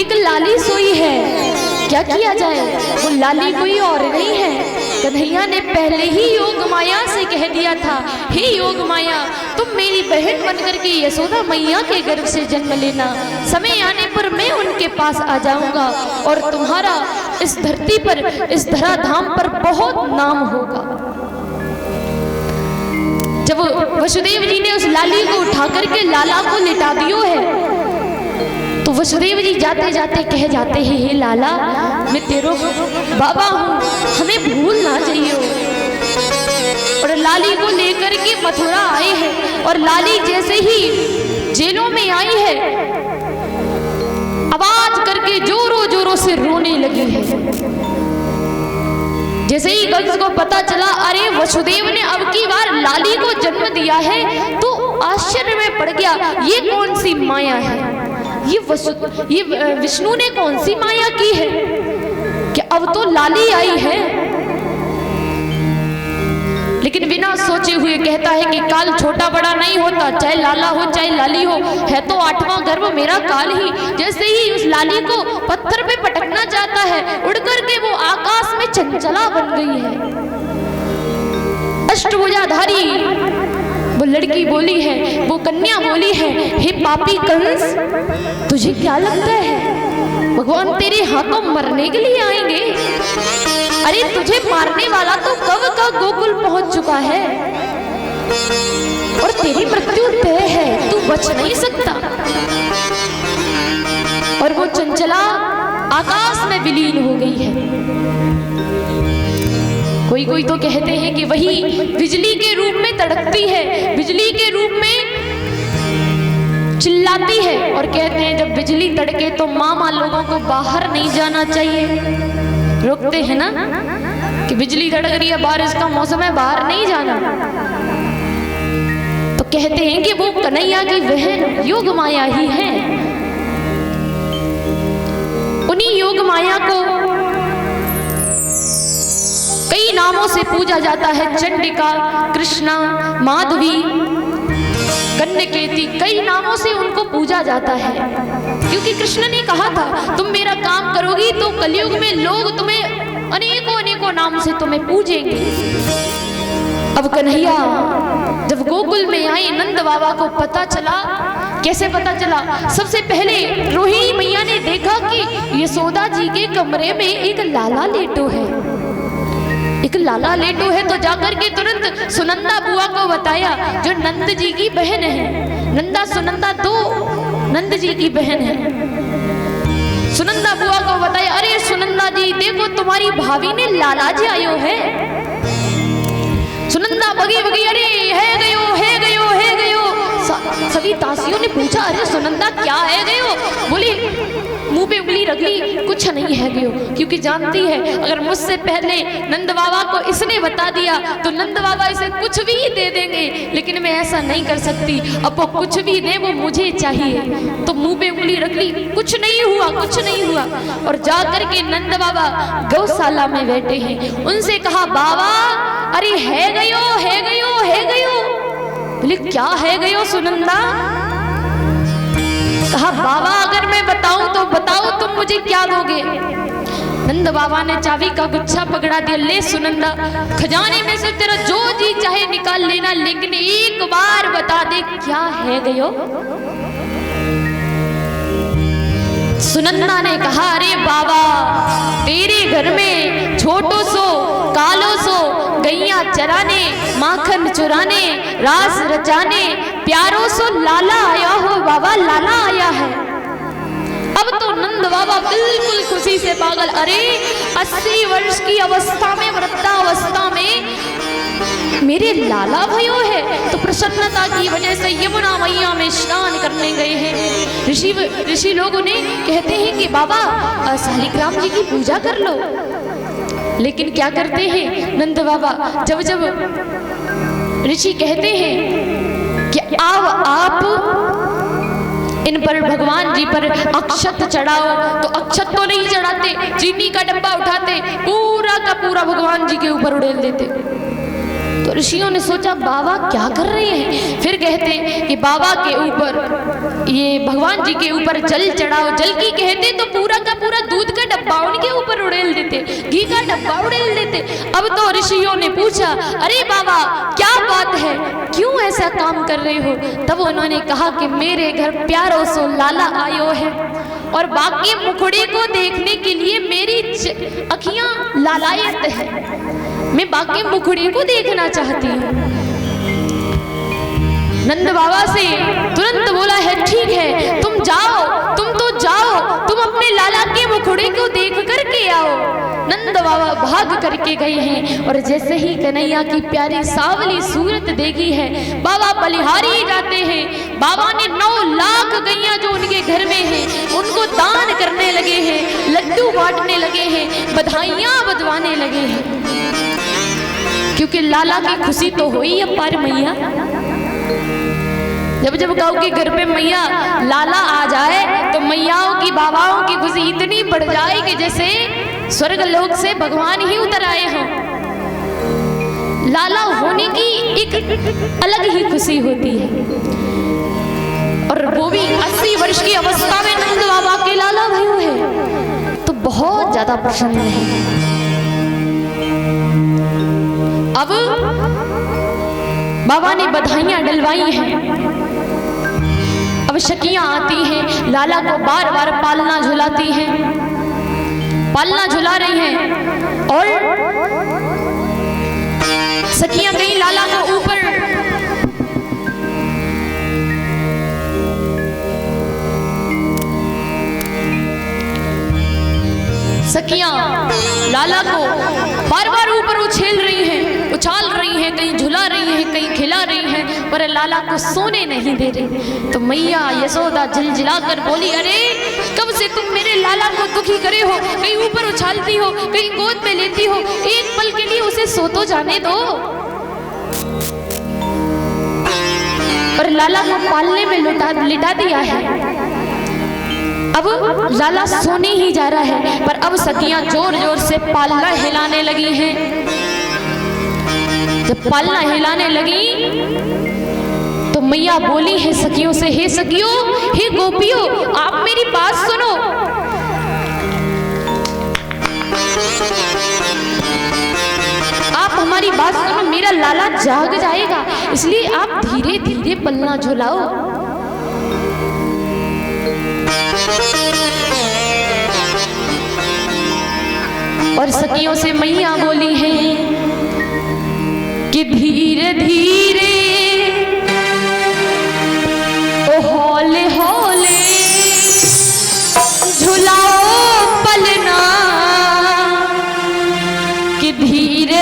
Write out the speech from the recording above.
एक लाली सोई है, क्या किया जाए? वो लाली कोई और नहीं है, कन्हैया ने पहले ही योग माया से कह दिया था, हे योग माया तुम मेरी बहन बनकर के यशोदा मैया के गर्भ से जन्म लेना, समय आने पर मैं उनके पास आ जाऊंगा और तुम्हारा इस धरती पर, इस धराधाम पर बहुत नाम होगा। जब वसुदेव जी ने उस लाली को उठा करके लाला को लिटा दियो है, तो वसुदेव जी जाते जाते कह जाते हैं, हे लाला मैं तेरो बाबा हूँ, हमें भूल ना जाइयो। और लाली को लेकर के मथुरा आए हैं और लाली जैसे ही जेलों में आई है, आवाज करके जोरों जोरों से रोने लगी है। जैसे ही कंस को पता चला अरे वसुदेव ने अब की बार लाली को जन्म दिया है, तो आश्चर्य में पड़ गया, ये कौन सी माया है, ये विष्णु ने कौन सी माया की है कि अब तो लाली आई है। लेकिन बिना सोचे हुए कहता है कि काल छोटा बड़ा नहीं होता, चाहे लाला हो चाहे लाली हो, है तो 8वां गर्भ मेरा काल ही। जैसे ही उस लाली को पत्थर पे पटकना चाहता है, उड़ करके वो आकाश में चंचला बन गई है। अष्टभुजाधारी वो लड़की बोली है, वो कन्या बोली है, हे पापी कंस तुझे क्या लगता है भगवान तेरे हाथों मरने के लिए आएंगे? अरे तुझे मारने वाला तो कब का गोकुल पहुंच चुका है और तेरी मृत्यु तय है, तू बच नहीं सकता। और वो चंचला आकाश में विलीन हो गई है। कोई कोई तो कहते हैं कि वही बिजली के रूप में तड़कती है, बिजली के रूप में चिल्लाती है, और कहते हैं जब बिजली तड़के तो मामा लोगों को बाहर नहीं जाना चाहिए, रोकते हैं ना कि बिजली तड़क रही है, बारिश का मौसम है, बाहर नहीं जाना। तो कहते हैं कि वो कन्हैया की बहन योग माया ही है। उन्हीं योग माया को कई नामों से पूजा जाता है, चंडिका, कृष्णा, माधवी, कन्यकेती, कई नामों से उनको पूजा जाता है। क्योंकि कृष्ण ने कहा था तुम मेरा काम करोगी तो कलयुग में लोग तुम्हें अनेकों अनेकों नाम से तुम्हें पूजेंगे। अब कन्हैया जब गोकुल में आई, नंद बाबा को पता चला। कैसे पता चला? सबसे पहले रोहिणी मैया ने देखा कि यशोदा जी के कमरे में एक लाला लेटो है, एक लाला लेटो है। तो जाकर के तुरंत सुनंदा बुआ को बताया, जो नंद जी की बहन है। नंदा सुनंदा दो नंद जी की बहन है। सुनंदा बुआ को बताया, अरे सुनंदा जी देखो तुम्हारी भाभी ने लाला जी आयो है। सुनंदा बगी बगी, अरे है गयो है गयो है गयो। सभी दासियों ने पूछा, अरे सुनंदा क्या है गयो? बोली मुंह पे उंगली रख ली, कुछ नहीं है गयो, क्योंकि जानती है अगर मुझसे पहले नंद बाबा को इसने बता दिया तो नंद बाबा इसे कुछ भी दे देंगे, लेकिन मैं ऐसा नहीं कर सकती। अब वो कुछ भी दे वो मुझे चाहिए। तो मुंह पे उंगली रख ली, कुछ नहीं हुआ, कुछ नहीं हुआ। और जाकर के नंद बाबा गौशाला में बैठे हैं, उनसे कहा बाबा अरे है गयो है गयो है गयो। बोले क्या है गयो सुनंदा? कहा बाबा अगर मैं बताऊं तो बताओ तुम मुझे क्या दोगे? नंद बाबा ने चाबी का गुच्छा पकड़ा दिया, ले सुनंदा खजाने में से तेरा जो जी चाहे निकाल लेना, लेकिन एक बार बता दे क्या है गयो? सुनंदा ने कहा अरे बाबा तेरे घर में छोटो सो कालो सो गैया चराने, माखन चुराने, रास रचाने, प्यारो सो लाला आया हो बाबा, लाला आया है। अब तो नंद बाबा बिल्कुल खुशी से पागल। अरे 80 वर्ष की अवस्था में, वृद्धावस्था में मेरे लाला भयो है। तो प्रसन्नता की वजह से यमुना मैया में स्नान करने गए हैं। ऋषि लोग उन्हें कहते हैं कि बाबा शालिग्राम जी की पूजा कर लो। लेकिन क्या करते हैं नंद बाबा, जब जब ऋषि कहते हैं कि आओ आप इन पर भगवान जी पर अक्षत चढ़ाओ, तो अक्षत तो नहीं चढ़ाते, चीनी का डब्बा उठाते पूरा का पूरा भगवान जी के ऊपर उड़ेल देते। तो ऋषियों ने सोचा बाबा क्या कर रहे हैं। फिर कहते कि बाबा के ऊपर, ये भगवान जी के ऊपर जल चढ़ाओ। जल की कहते तो पूरा का पूरा दूध का डब्बा उनके ऊपर उड़ेल देते, घी का डब्बा उड़ेल देते। अब तो ऋषियों ने पूछा, अरे बाबा क्या बात है, क्यों ऐसा काम कर रहे हो? तब उन्होंने कहा कि मेरे घर प्यारो सो लाला आयो है और बाकी मुखड़े को देखने के लिए मेरी अखियां लालायत है, मैं बाकी मुखड़े को देखना चाहती हूँ। नंद बाबा से तुरंत बोला है, ठीक है तुम जाओ, तुम तो जाओ, तुम अपने लाला के मुखड़े को देख करके आओ। नंद बाबा भाग करके गए हैं और जैसे ही कन्हैया की प्यारी सावली सूरत देखी है, बाबा बलिहारी जाते हैं। बाबा ने 9 लाख गैया जो उनके घर में है उनको दान करने लगे हैं, लड्डू बांटने लगे हैं, बधाइयां बजवाने लगे हैं, क्योंकि लाला की खुशी तो हुई है पार मैया। जब जब गाँव के घर पे मैया लाला आ जाए तो मैयाओं की बाबाओं की खुशी इतनी बढ़ जाए कि जैसे स्वर्ग लोक से भगवान ही उतर आए हों। लाला होने की एक अलग ही खुशी होती है, और वो भी 80 वर्ष की अवस्था में नंद बाबा के लाला भयू है तो बहुत ज्यादा प्रसन्न है। अब बाबा ने बधाइयां डलवाई हैं। अब सखियां आती हैं, लाला को बार बार पालना झुलाती हैं, पालना झुला रही हैं, और सखियां गई लाला को ऊपर सखियां लाला को बार बार ऊपर उछेल रही हैं, उछाल रही हैं, कहीं झुला रही हैं, कहीं खिला रही हैं, पर लाला को सोने नहीं दे रही। तो मैया यशोदा झिलझिला कर बोली, अरे कब से तुम मेरे लाला को दुखी करे हो, कहीं ऊपर उछालती हो, कहीं गोद में लेती हो, एक पल के लिए उसे सो तो जाने दो। और लाला को पालने में लिटा दिया है। अब लाला सोने ही जा रहा है, पर अब सखियां जोर जोर से पालना हिलाने लगी हैं। जब पालना हिलाने लगी तो मैया बोली है सखियों से, हे सखियों, हे गोपियों, आप मेरी बात सुनो। आप हमारी बात सुनो, मेरा लाला जाग जाएगा, इसलिए आप धीरे धीरे पलना झुलाओ। और सखियों से मैया बोली है कि धीरे धीरे ओ हौले हौले झुलाओ पलना, कि धीरे